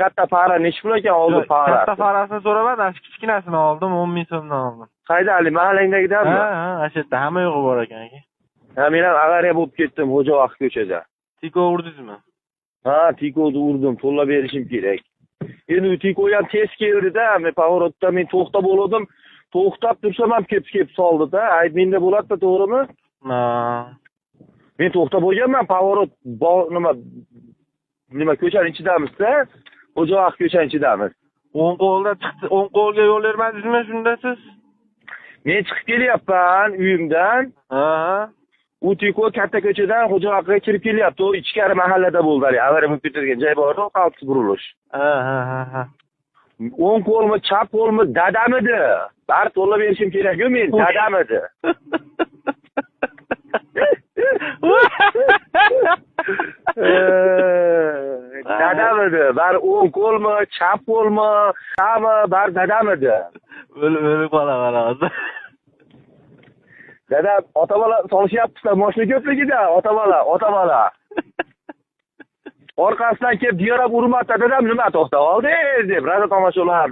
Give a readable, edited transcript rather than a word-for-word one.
Katta para nechi pul ekan oldi para? Katta parasini so'raman, kichkinasini oldim, 10 ming so'mdan oldim. Qayda Ali mahallangdagidanmi? Ha, o'sha yerda hamma yo'g'i bor ekan aka. Ha, men ham avariya bo'lib ketdim Xo'javaqt ko'chada. Tiko urdingizmi? Ha, tikoni urdim, to'lab berishim kerak. Endi u tiko ham tez keldi-da, men pavorotda men to'xtab bo'ldim. To'xtab tursam ham kelib soldi-da. Menda bo'ladi-da, to'g'rimi? Ha. Men to'xtab bo'lganman, pavorot nima ko'chaning ichidamiz-da? Xo'javaqt ko'chaning ichidamiz. O'ng qo'lda chiqdi, o'ng qo'lga yo'l bermadingizmi shunda siz? Men chiqib kelyapman uyimdan. Ha. U tiko katta ko'chadan Xo'javaqtga kirib kelyapti. U ichkari mahallada bo'ldi. Avariya bo'lib ketgan joy bor-ku, qaltis burilish. Ha. O'ng qo'lmi, chap qo'lmi dadamidi? Bari to'lab berishim kerak-ku men, dadamidi. Dadamidi? Bari o'ng qo'lmi, chap qo'lmi, qami, bari dadamidi? O'lib qolaman hozir. Dadam, ota-bola solishyapti-da, mashina ko'pligida, ota-bola. Orqasidan kelib diyorab urmadi, dadam nima to'xtab oldi deb, rada tomoshalar